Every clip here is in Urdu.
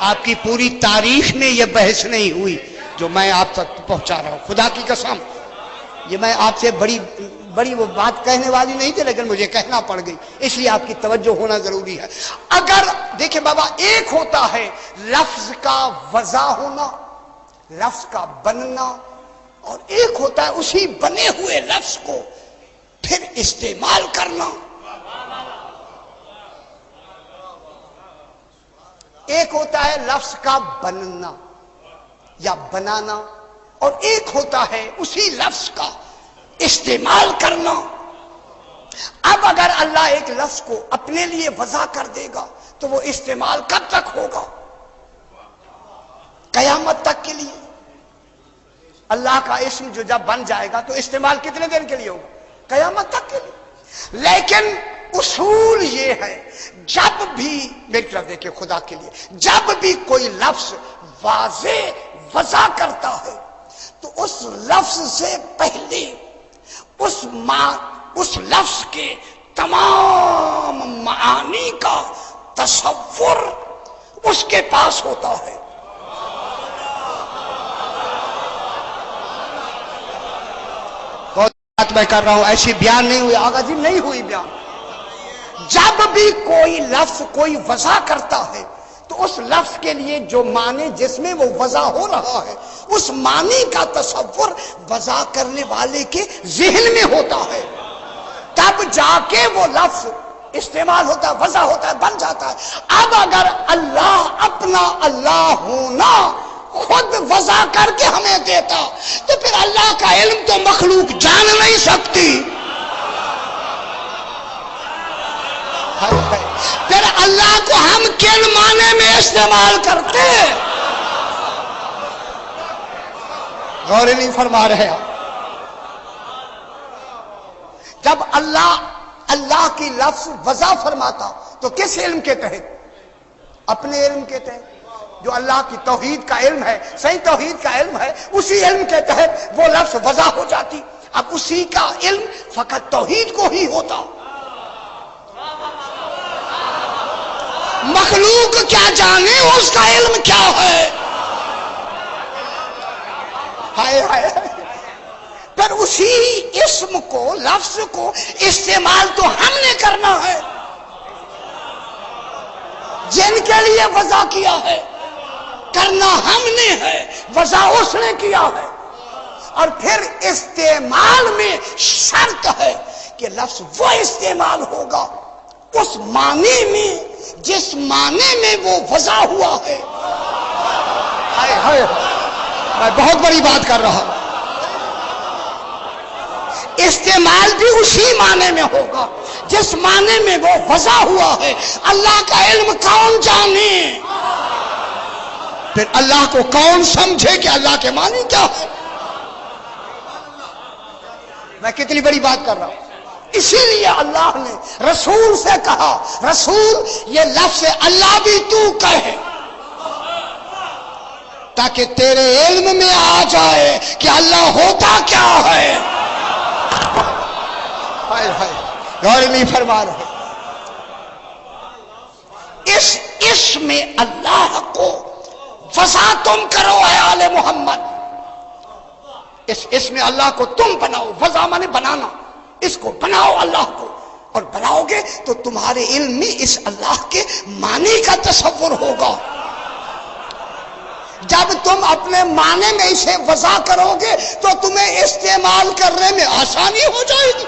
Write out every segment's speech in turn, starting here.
آپ کی پوری تاریخ میں یہ بحث نہیں ہوئی جو میں آپ تک پہنچا رہا ہوں، خدا کی قسم۔ یہ میں آپ سے بڑی وہ بات کہنے والی نہیں تھی، لیکن مجھے کہنا پڑ گئی، اس لیے آپ کی توجہ ہونا ضروری ہے۔ اگر دیکھیں بابا، ایک ہوتا ہے لفظ کا وضع ہونا، لفظ کا بننا، اور ایک ہوتا ہے اسی بنے ہوئے لفظ کو پھر استعمال کرنا۔ ایک ہوتا ہے لفظ کا بننا یا بنانا، اور ایک ہوتا ہے اسی لفظ کا استعمال کرنا۔ اب اگر اللہ ایک لفظ کو اپنے لیے وضع کر دے گا تو وہ استعمال کب تک ہوگا؟ قیامت تک کے لیے۔ اللہ کا اسم جو جب بن جائے گا تو استعمال کتنے دن کے لیے ہوگا؟ قیامت تک کے لیے۔ لیکن اصول یہ ہے، جب بھی میری طرف دیکھیں خدا کے لیے، جب بھی کوئی لفظ واضح وضع کرتا ہے تو اس لفظ سے پہلے اس لفظ کے تمام معانی کا تصور اس کے پاس ہوتا ہے۔ بہت بات میں کر رہا ہوں، ایسی بیان نہیں ہوئی آغا جی، نہیں ہوئی بیان۔ جب بھی کوئی لفظ کوئی وضع کرتا ہے تو اس لفظ کے لیے جو معنی جس میں وہ وضع ہو رہا ہے، اس معنی کا تصور وضع کرنے والے کے ذہن میں ہوتا ہے، تب جا کے وہ لفظ استعمال ہوتا ہے، وضع ہوتا ہے، بن جاتا ہے۔ اب اگر اللہ اپنا اللہ ہونا خود وضع کر کے ہمیں دیتا تو پھر اللہ کا علم تو مخلوق جان نہیں سکتی، پھر اللہ کو ہم کن معنی میں استعمال کرتے؟ غور نہیں فرما رہے آپ؟ جب اللہ کی لفظ وضع فرماتا تو کس علم کے تحت؟ اپنے علم کے تحت، جو اللہ کی توحید کا علم ہے، صحیح توحید کا علم ہے، اسی علم کے تحت وہ لفظ وضع ہو جاتی۔ اب اسی کا علم فقط توحید کو ہی ہوتا، مخلوق کیا جانے اس کا علم کیا ہے؟ ہائے ہائے، پھر اسی اسم کو، لفظ کو استعمال تو ہم نے کرنا ہے، جن کے لیے وضع کیا ہے کرنا ہم نے ہے، وضع اس نے کیا ہے۔ اور پھر استعمال میں شرط ہے کہ لفظ وہ استعمال ہوگا اس معنی میں جس معنی میں وہ وضع ہوا ہے۔ ہائے ہائے، میں بہت بڑی بات کر رہا ہوں۔ استعمال بھی اسی معنی میں ہوگا جس معنی میں وہ وضع ہوا ہے۔ اللہ کا علم کون جانے؟ پھر اللہ کو کون سمجھے کہ اللہ کے معنی کیا ہے؟ میں کتنی بڑی بات کر رہا ہوں۔ اسی لیے اللہ نے رسول سے کہا، رسول یہ لفظ اللہ بھی تو کہے تاکہ تیرے علم میں آ جائے کہ اللہ ہوتا کیا ہے۔ ہائے ہائے، غور نہیں فرما رہے۔ اس میں اللہ کو وضع تم کرو اے آل محمد، اس میں اللہ کو تم بناؤ، وضع مانے بنانا، اس کو بناؤ اللہ کو، اور بناؤ گے تو تمہارے علم میں اس اللہ کے معنی کا تصور ہوگا۔ جب تم اپنے معنی میں اسے وضع کرو گے تو تمہیں استعمال کرنے میں آسانی ہو جائے گی۔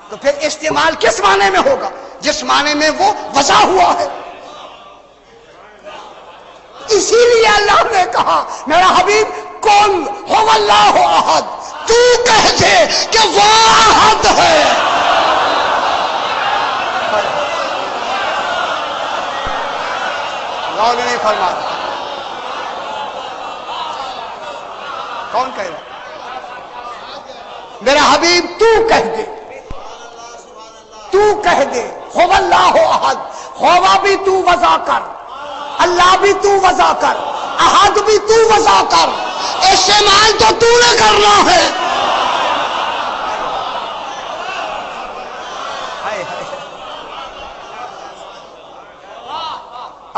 تو پھر استعمال کس معنی میں ہوگا؟ جس معنی میں وہ وضع ہوا ہے۔ اسی لیے اللہ نے کہا میرا حبیب کل هو اللہ احد، تو کہہ دے کہ وہ احد ہے۔ غور نہیں فرما، کون کہہ رہا؟ میرا حبیب تو کہہ دے، تو کہہ دے هو اللہ احد، ہوا بھی تو وضع کر، اللہ بھی تو وضع کر، احد بھی تو وضع کر، استعمال تو تو نے کرنا ہے۔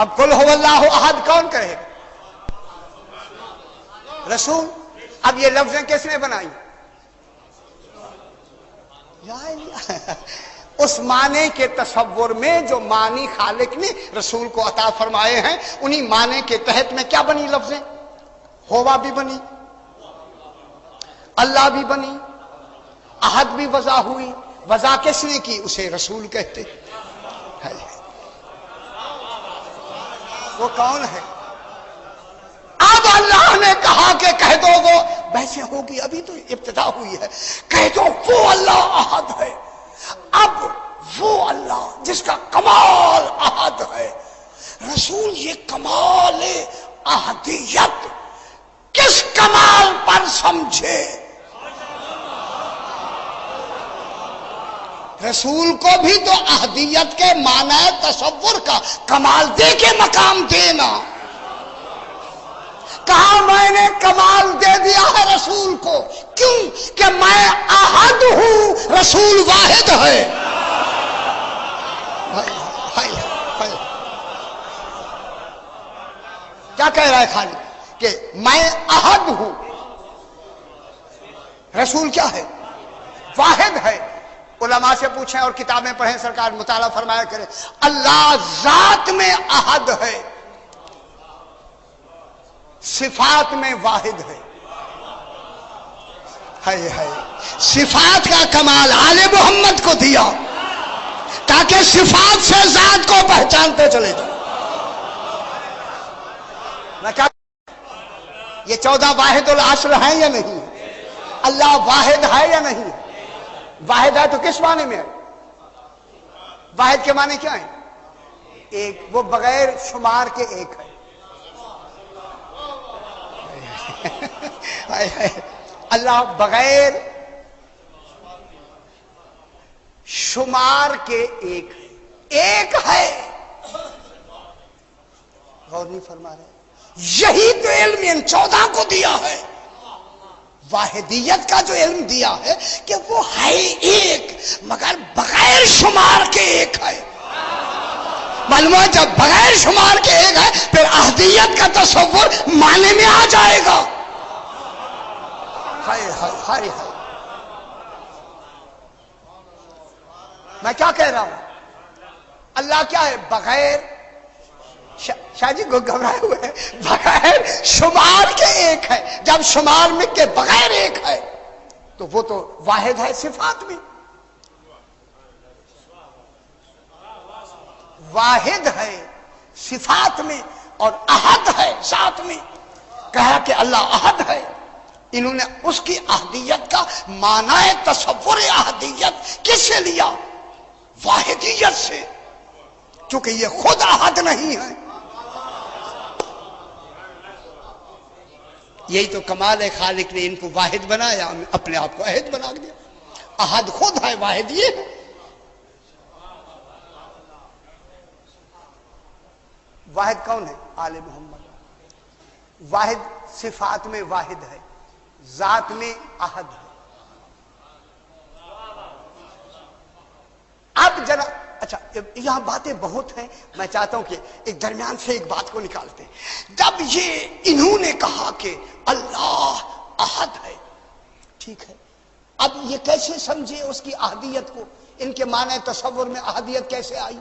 اب قل هو اللہ احد کون کہے گا؟ رسول. اب یہ لفظیں کس نے بنائی؟ اس معنی کے تصور میں جو معنی خالق نے رسول کو عطا فرمائے ہیں، انہی معنی کے تحت میں کیا بنی لفظیں؟ ہوا بھی بنی، اللہ بھی بنی، احد بھی وضع ہوئی. وضع کس نے کی؟ اسے رسول کہتے. وہ کون ہے؟ اب اللہ نے کہا کہ کہہ دو، وہ بحثیں ہوگی، ابھی تو ابتدا ہوئی ہے، کہہ دو وہ اللہ احد ہے. اب وہ اللہ جس کا کمال احد ہے، رسول یہ کمال احدیت کس کمال پر سمجھے؟ رسول کو بھی تو احدیت کے معنی تصور کا کمال دے کے مقام دینا. کہا میں نے کمال دے دیا ہے رسول کو، کیوں کہ میں احد ہوں، رسول واحد ہے. کیا کہہ رہا ہے خالق؟ کہ میں احد ہوں، رسول کیا ہے؟ واحد ہے. علماء سے پوچھیں اور کتابیں پڑھیں، سرکار مطالعہ فرمایا کرے. اللہ ذات میں احد ہے، صفات میں واحد ہے. صفات کا کمال آل محمد کو دیا تاکہ صفات سے ذات کو پہچانتے چلے جائیں. یہ 14 واحد الاصل ہیں یا نہیں؟ اللہ واحد ہے یا نہیں؟ واحد ہے تو کس معنی میں ہے؟ واحد کے معنی کیا ہے؟ ایک. وہ بغیر شمار کے ایک ہے. اللہ بغیر شمار کے ایک ہے. ایک ہے. غور نہیں فرما رہے؟ یہی تو علم ان 14 کو دیا ہے. واحدیت کا جو علم دیا ہے کہ وہ ہے ایک مگر بغیر شمار کے ایک ہے. معلوم ہے جب بغیر شمار کے ایک ہے پھر احدیت کا تصور معنی میں آ جائے گا. میں کیا کہہ رہا ہوں؟ اللہ کیا ہے؟ بغیر شاہ جی کو گھبرائے ہوئے ہیں. بغیر شمار کے ایک ہے. جب شمار میں کے بغیر ایک ہے تو وہ تو واحد ہے. صفات میں واحد ہے، صفات میں، اور احد ہے ذات میں. کہا کہ اللہ احد ہے. انہوں نے اس کی احدیت کا معنی تصور احدیت کس سے لیا؟ واحدیت سے، کیونکہ یہ خود احد نہیں ہے. یہی تو کمال ہے، خالق نے ان کو واحد بنایا، اپنے آپ کو احد بنا دیا. احد خود ہے، واحد یہ ہے. واحد کون ہے؟ آل محمد. واحد صفات میں واحد ہے، ذات میں احد ہے. اب جنا اچھا یہاں باتیں بہت ہیں، میں چاہتا ہوں کہ ایک درمیان سے ایک بات کو نکالتے ہیں. جب یہ انہوں نے کہا کہ اللہ احد ہے، ٹھیک ہے، اب یہ کیسے سمجھے اس کی احدیت کو؟ ان کے معنی تصور میں احدیت کیسے آئی؟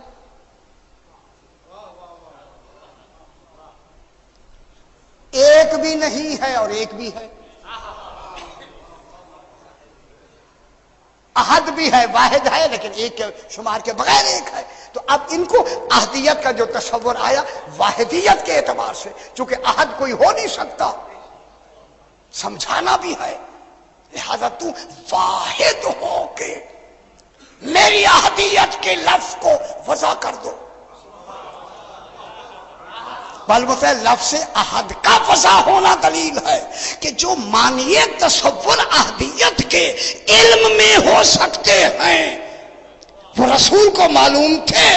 ایک بھی نہیں ہے اور ایک بھی ہے. احد بھی ہے، واحد ہے، لیکن ایک کے شمار کے بغیر ایک ہے. تو اب ان کو احدیت کا جو تصور آیا واحدیت کے اعتبار سے، چونکہ احد کوئی ہو نہیں سکتا، سمجھانا بھی ہے، لہذا تو واحد ہو کے میری احدیت کے لفظ کو وضع کر دو. معلوم ہے لفظ احد کا وضع ہونا دلیل ہے کہ جو معنی تصور احدیت کے علم میں ہو سکتے ہیں وہ رسول کو معلوم تھے،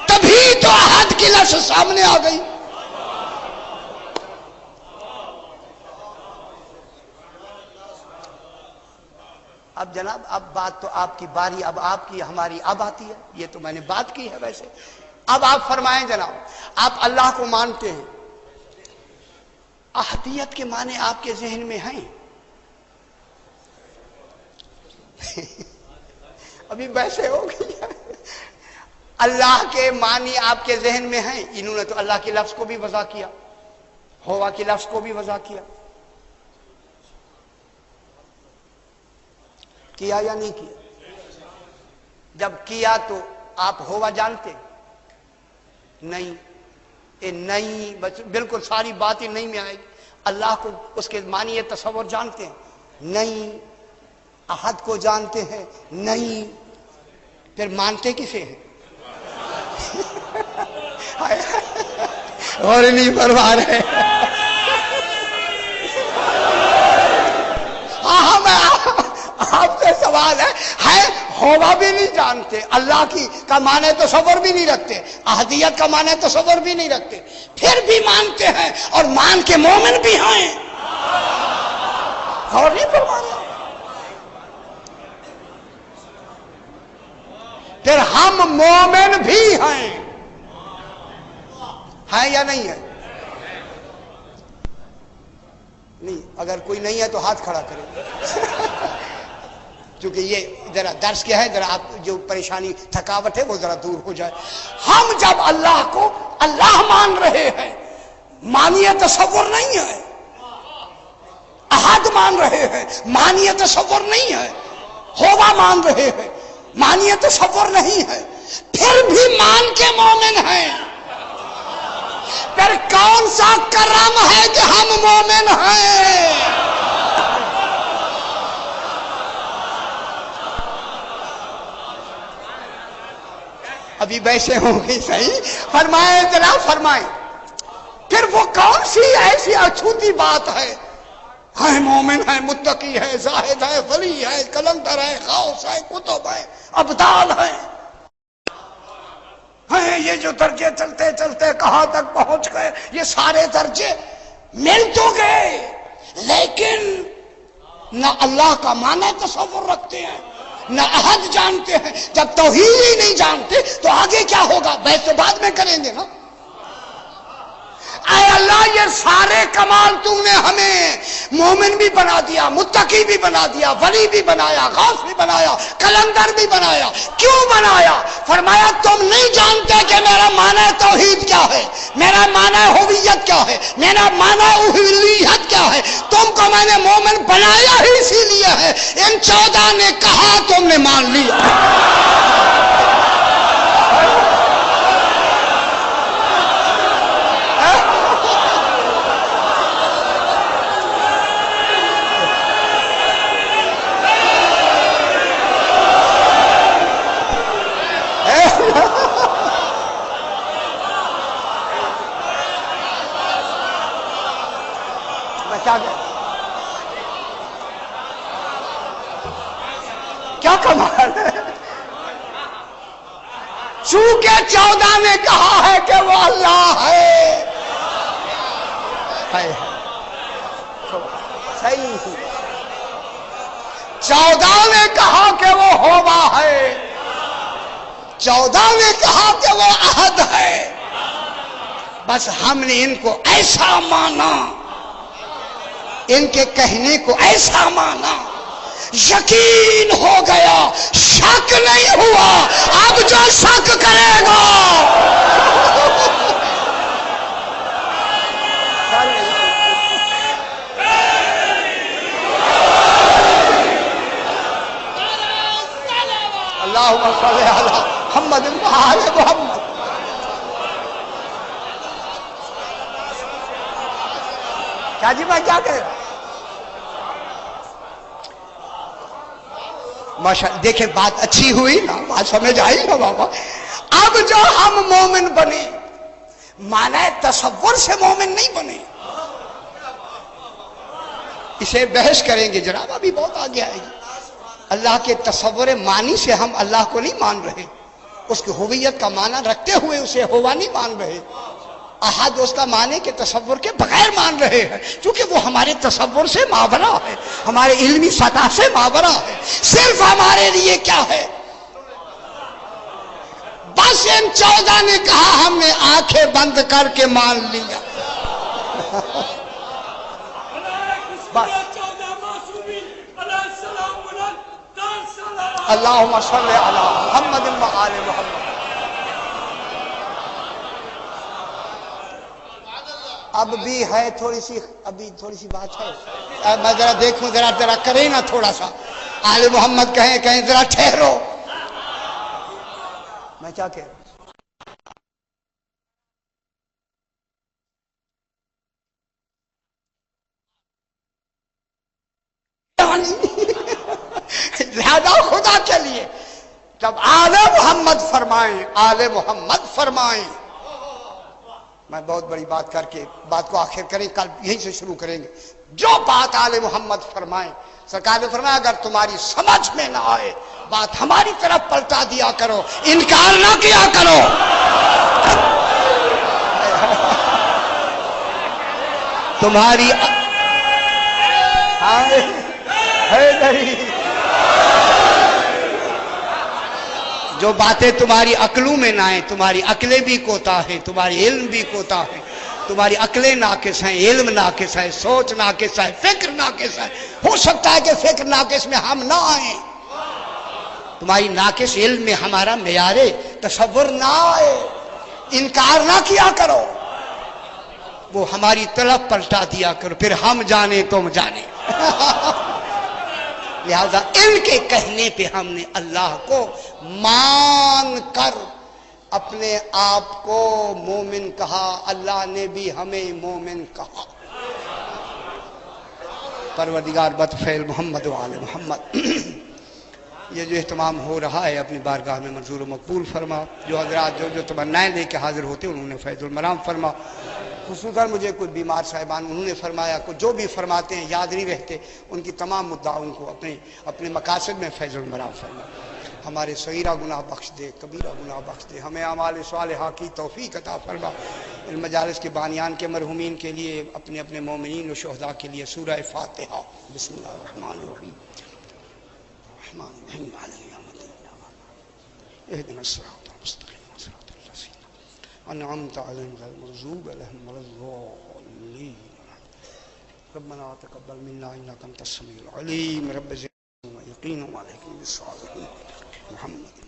تبھی تو احد کی لفظ سامنے آ گئی. اب جناب اب بات تو آپ کی باری، اب آپ کی ہماری اب آتی ہے. یہ تو میں نے بات کی ہے ویسے، اب آپ فرمائیں جناب، آپ اللہ کو مانتے ہیں، احدیت کے معنی آپ کے ذہن میں ہیں؟ ابھی ویسے ہو گئی ہے، اللہ کے معنی آپ کے ذہن میں ہیں؟ انہوں نے تو اللہ کے لفظ کو بھی وضع کیا، ہوا کے لفظ کو بھی وضع کیا یا نہیں کیا؟ جب کیا تو آپ ہوا جانتے؟ نہیں، نہیں، بالکل ساری باتیں نہیں میں آئے گی۔ اللہ کو اس کے معنی تصور جانتے ہیں؟ نہیں۔ احد کو جانتے ہیں؟ نہیں۔ پھر مانتے کسے ہیں؟ اور نہیں فرما رہے؟ ہاں میں آپ سے سوال ہے ہوا بھی نہیں جانتے، اللہ کی کا معنی تصور بھی نہیں رکھتے، احدیت کا معنی تصور بھی نہیں رکھتے، پھر بھی مانتے ہیں اور مان کے مومن بھی ہیں۔ اور نہیں فرما رہے؟ پھر ہم مومن بھی ہیں یا نہیں ہے؟ نہیں، اگر کوئی نہیں ہے تو ہاتھ کھڑا کرے، کیونکہ یہ ذرا درس کیا ہے، ذرا آپ جو پریشانی تھکاوٹ ہے وہ ذرا دور ہو جائے۔ ہم جب اللہ کو اللہ مان رہے ہیں، معنی تصور نہیں ہے، احد مان رہے ہیں، معنی تصور نہیں ہے، ہوا مان رہے ہیں، معنی تصور نہیں ہے، پھر بھی مان کے مومن ہیں، پھر کون سا کرم ہے کہ ہم مومن ہیں؟ ابھی ویسے ہوں گے صحیح؟ فرمائیں ذرا فرمائیں، پھر وہ کون سی ایسی اچھوتی بات ہے؟ مومن ہے، متقی ہے، زاہد ہے، ولی ہے، کلندر ہے، غوث ہے، کتب ہے، ابدال ہے، یہ جو درجے چلتے چلتے کہاں تک پہنچ گئے، یہ سارے درجے مل تو گئے، لیکن نہ اللہ کا معنی تصور رکھتے ہیں، نہ احد جانتے ہیں۔ جب توحید ہی نہیں جانتے تو آگے کیا ہوگا؟ بحث تو بعد میں کریں گے نا۔ اے اللہ، یہ سارے کمال تم نے ہمیں مومن بھی بنا دیا، متقی بھی بنا دیا، ولی بھی بنایا، غوث بھی بنایا، کلندر بھی بنایا، کیوں بنایا؟ فرمایا تم نہیں جانتے کہ میرا معنی توحید کیا ہے، میرا معنی ہویت کیا ہے، میرا معنی الوہیت کیا ہے۔ تم کو میں نے مومن بنایا ہی اسی لیے ہے، ان 14 نے کہا تم نے مان لیا۔ کیا کمال ہے؟ چونکہ 14 نے کہا ہے کہ وہ اللہ ہے، صحیح، 14 نے کہا کہ وہ ہوا ہے، 14 نے کہا کہ وہ احد ہے، بس ہم نے ان کو ایسا مانا، ان کے کہنے کو ایسا مانا، یقین ہو گیا، شک نہیں ہوا۔ اب جو شک کرے گا اللہم صلی علی محمد وآل محمد۔ کیا جی میں کیا کہہ رہا؟ ماشاءاللہ، دیکھیں بات اچھی ہوئی نا، بات سمجھ آئی نا بابا۔ اب جو ہم مومن بنے، معنی تصور سے مومن نہیں بنے، اسے بحث کریں گے جناب، ابھی بہت آگے آئے گی۔ اللہ کے تصور معنی سے ہم اللہ کو نہیں مان رہے، اس کی ہویت کا معنی رکھتے ہوئے اسے ہوا نہیں مان رہے، احد اس کا معنی کے تصور کے بغیر مان رہے ہیں، چونکہ وہ ہمارے تصور سے ماورا ہے، ہمارے علمی سطح سے ماورا ہے۔ صرف ہمارے لیے کیا ہے؟ بس ان 14 نے کہا ہم نے آنکھیں بند کر کے مان لیا. اللہم صلی علی محمد و آل محمد. اب بھی ہے تھوڑی سی بات ہے. میں ذرا دیکھوں ذرا کریں نا تھوڑا سا. آل محمد کہیں ذرا ٹھہرو. میں کیا کہہ رہا ہوں؟ لہذا خدا کے لیے جب آل محمد فرمائیں میں بہت بڑی بات کر کے بات کو آخر کریں، کل یہیں سے شروع کریں گے. جو بات آل محمد فرمائیں، سرکار نے فرمایا اگر تمہاری سمجھ میں نہ آئے بات ہماری طرف پلٹا دیا کرو، انکار نہ کیا کرو. تمہاری جو باتیں تمہاری عقلوں میں نہ آئیں، تمہاری عقلیں بھی کوتا ہے، تمہاری علم بھی کوتا ہے، تمہاری عقلیں ناقص ہیں، علم ناقص ہے، سوچ ناقص ہے، فکر ناقص ہے. ہو سکتا ہے کہ فکر ناقص میں ہم نہ آئیں، تمہاری ناقص علم میں ہمارا معیار تصور نہ آئے، انکار نہ کیا کرو، وہ ہماری طرف پلٹا دیا کرو، پھر ہم جانے تم جانے. لہذا ان کے کہنے پہ ہم نے اللہ کو مان کر اپنے آپ کو مومن کہا، اللہ نے بھی ہمیں مومن کہا. پروردگار بدفعل محمد و آل محمد. یہ جو اہتمام ہو رہا ہے اپنی بارگاہ میں منظور و مقبول فرما. جو حضرات جو تمنائیں لے کے حاضر ہوتے انہوں نے فیض المنام فرما. خصوصاً مجھے کوئی بیمار صاحبان انہوں نے فرمایا کہ جو بھی فرماتے ہیں یاد نہیں رہتے، ان کی تمام مدعاؤں کو اپنے مقاصد میں فیض المنام فرما. ہمارے صغیرہ گناہ بخش دے، کبیرہ گناہ بخش دے، ہمیں اعمال صالحہ کی توفیق عطا فرما. ان مجالس کے بانیان کے مرحومین کے لیے، اپنے اپنے مومنین و شہداء کے لیے سورہ فاتحہ. بسم اللہ الرحمن الرحیم. الرحمن الرحیم مالک یوم الدین اهدنا الصراط المستقیم صراط الذین انعمت علیہم غیر المغضوب علیہم ولا الضالین. ربنا تقبل منا انک انت السمیع العلیم. رب زدنا یقینا وعلیکم بالصالحین محمد